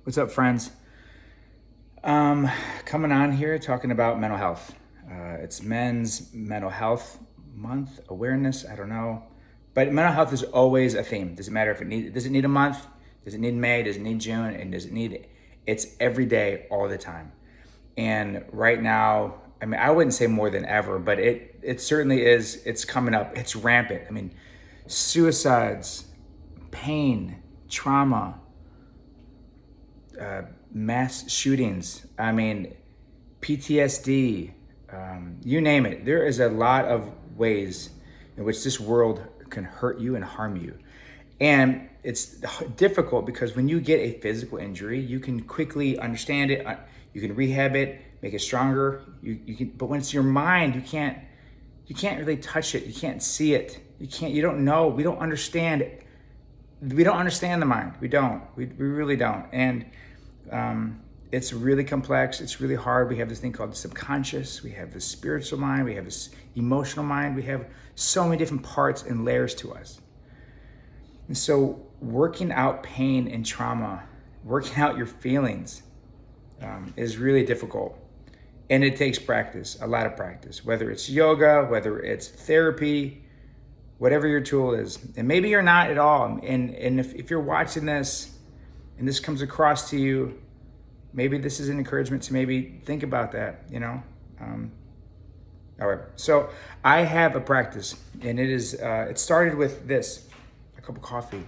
What's up, friends? Coming on here talking about mental health. It's Men's Mental Health Month, awareness, I don't know. But mental health is always a theme. Doesn't matter if does it need a month? Does it need May? Does it need June? And does it need, it's every day, all the time. And right now, I mean, I wouldn't say more than ever, but it certainly is, it's coming up, it's rampant. I mean, suicides, pain, trauma, mass shootings, I mean, PTSD, you name it. There is a lot of ways in which this world can hurt you and harm you. And it's difficult because when you get a physical injury, you can quickly understand it, you can rehab it, make it stronger. You can, but when it's your mind, you can't really touch it. You can't see it. You don't know. We don't understand it. We don't understand the mind. We don't. We really don't. And it's really complex. It's really hard. We have this thing called the subconscious. We have the spiritual mind. We have this emotional mind. We have so many different parts and layers to us. And so working out pain and trauma, working out your feelings is really difficult. And it takes practice, a lot of practice, whether it's yoga, whether it's therapy, whatever your tool is. And maybe you're not at all. And if you're watching this and this comes across to you, maybe this is an encouragement to maybe think about that, you know? All right, so I have a practice, and it started with this, a cup of coffee.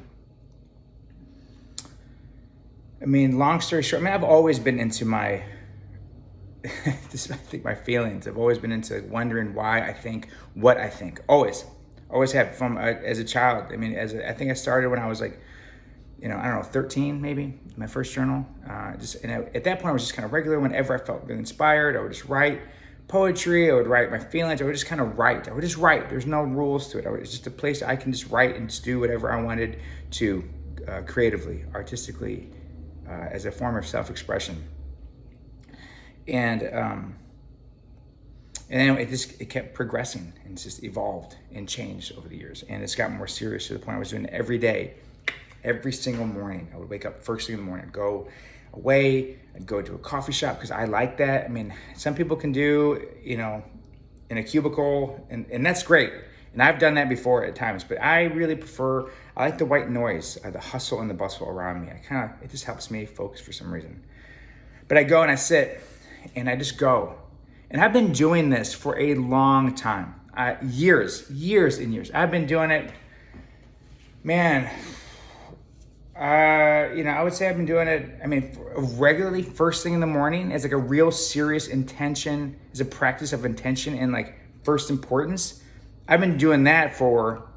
I mean, long story short, I mean, I've always been into my, I think my feelings. I've always been into wondering why I think what I think. Always have from as a child. I mean, I think I started when I was like, I don't know, 13 maybe, my first journal. At that point, I was just kind of regular. Whenever I felt really inspired, I would just write poetry. I would write my feelings. I would just kind of write. I would just write. There's no rules to it. It's just a place I can just write and just do whatever I wanted to, creatively, artistically, as a form of self-expression. And then it kept progressing and just evolved and changed over the years. And it's gotten more serious to the point I was doing it every day, every single morning. I would wake up first thing in the morning, I'd go away, I'd go to a coffee shop because I like that. I mean, some people can do, in a cubicle, and that's great. And I've done that before at times, but I really prefer, I like the white noise, the hustle and the bustle around me. It just helps me focus for some reason. But I go and I sit and I just go. And I've been doing this for a long time, years and years. I've been doing it, man, I would say I've been doing it, regularly first thing in the morning as like a real serious intention, as a practice of intention and like first importance. I've been doing that for,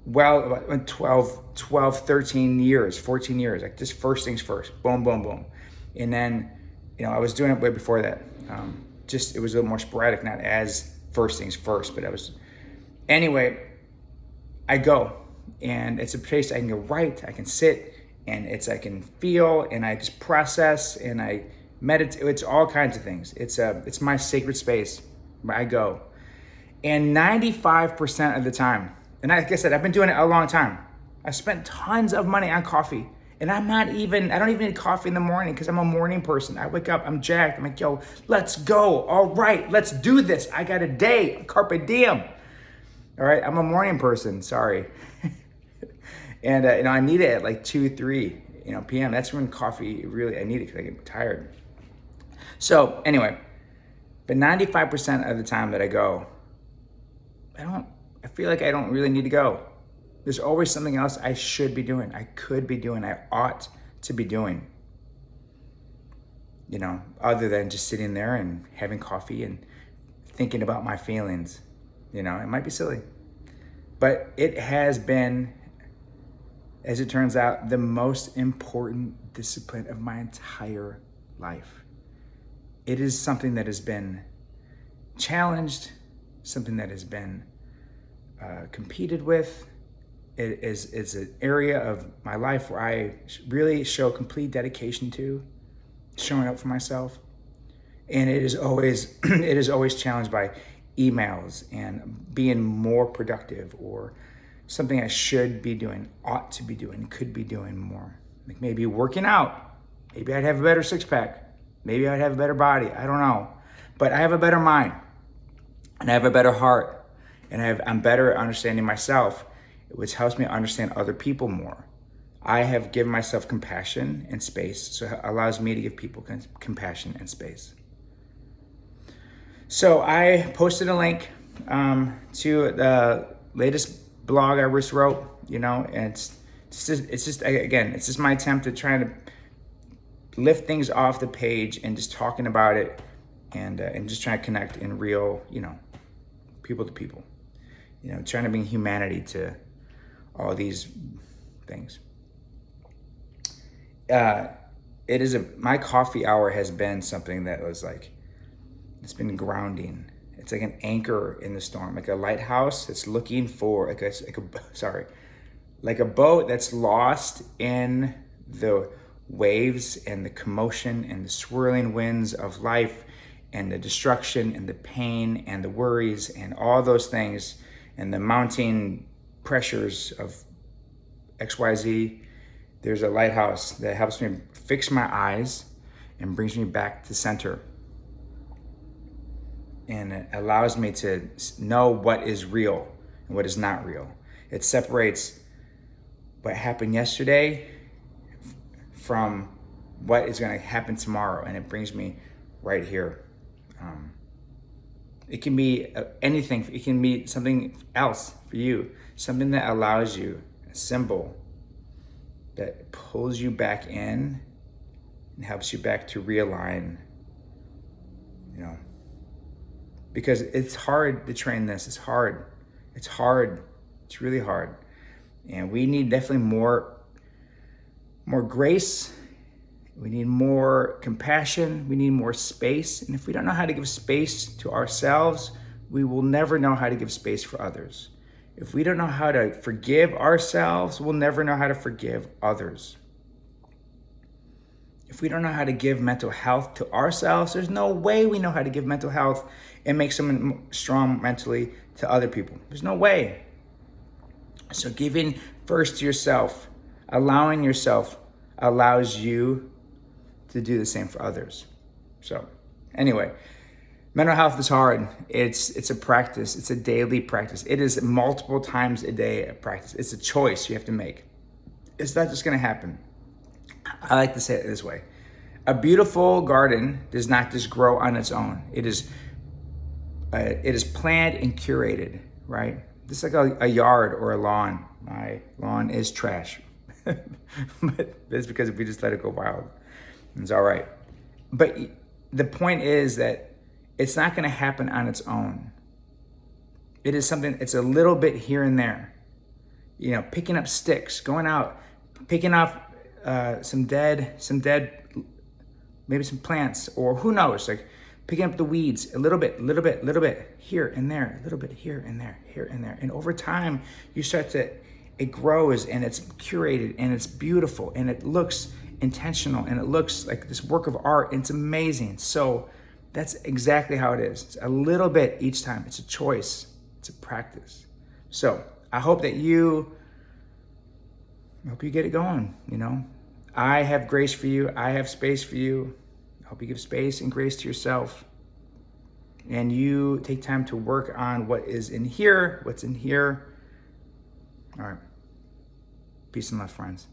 about 12, 13 years, 14 years, like just first things first, boom, boom, boom. And then, I was doing it way before that. It was a little more sporadic, not as first things first, but anyway, I go. And it's a place I can go write, I can sit, and I can feel, and I just process, and I meditate. It's all kinds of things. It's my sacred space where I go. And 95% of the time, and like I said, I've been doing it a long time. I spent tons of money on coffee, and I don't even need coffee in the morning because I'm a morning person. I wake up, I'm jacked. I'm like, yo, let's go. All right, let's do this. I got a day, carpe diem. All right, I'm a morning person, sorry. And I need it at like 2, 3, p.m. That's when coffee really, I need it because I get tired. So anyway, but 95% of the time that I go, I feel like I don't really need to go. There's always something else I should be doing. I could be doing. I ought to be doing. Other than just sitting there and having coffee and thinking about my feelings. It might be silly, but it has been, as it turns out, the most important discipline of my entire life. It is something that has been challenged, something that has been competed with. It's an area of my life where I really show complete dedication to, showing up for myself. And it is always challenged by emails and being more productive, or something I should be doing, ought to be doing, could be doing more. Like maybe working out, Maybe I'd have a better six pack. Maybe I'd have a better body. I don't know. But I have a better mind, and I have a better heart, and I'm better at understanding myself, which helps me understand other people more. I have given myself compassion and space, so it allows me to give people compassion and space. So I posted a link to the latest blog I just wrote, and it's just my attempt at trying to lift things off the page and just talking about it, and just trying to connect in real, people to people, trying to bring humanity to all these things. My coffee hour has been something that was like, it's been grounding. It's like an anchor in the storm, like a lighthouse that's looking for, like a boat that's lost in the waves and the commotion and the swirling winds of life and the destruction and the pain and the worries and all those things and the mounting pressures of XYZ. There's a lighthouse that helps me fix my eyes and brings me back to center. And it allows me to know what is real and what is not real. It separates what happened yesterday from what is going to happen tomorrow, and it brings me right here. It can be anything. It can be something else for you, something that allows you, a symbol that pulls you back in and helps you back to realign, because it's hard to train this. It's hard. It's really hard. And we need definitely more grace. We need more compassion. We need more space. And if we don't know how to give space to ourselves, we will never know how to give space for others. If we don't know how to forgive ourselves, we'll never know how to forgive others. If we don't know how to give mental health to ourselves, there's no way we know how to give mental health and make someone strong mentally to other people. There's no way. So giving first to yourself, allowing yourself, allows you to do the same for others. So anyway, mental health is hard. It's a practice. It's a daily practice. It is multiple times a day a practice. It's a choice you have to make. It's not just going to happen. I like to say it this way. A beautiful garden does not just grow on its own. It is planned and curated, right? Just like a yard or a lawn. My lawn is trash. But that's because if we just let it go wild, it's all right. But the point is that it's not going to happen on its own. It is something, it's a little bit here and there. Picking up sticks, going out, picking up some dead, maybe some plants, or who knows, like picking up the weeds, a little bit, here and there, a little bit here and there, here and there. And over time, it grows and it's curated and it's beautiful and it looks intentional and it looks like this work of art. And it's amazing. So that's exactly how it is. It's a little bit each time. It's a choice. It's a practice. So I hope that you get it going. I have grace for you. I have space for you. I hope you give space and grace to yourself. And you take time to work on what's in here. All right. Peace and love, friends.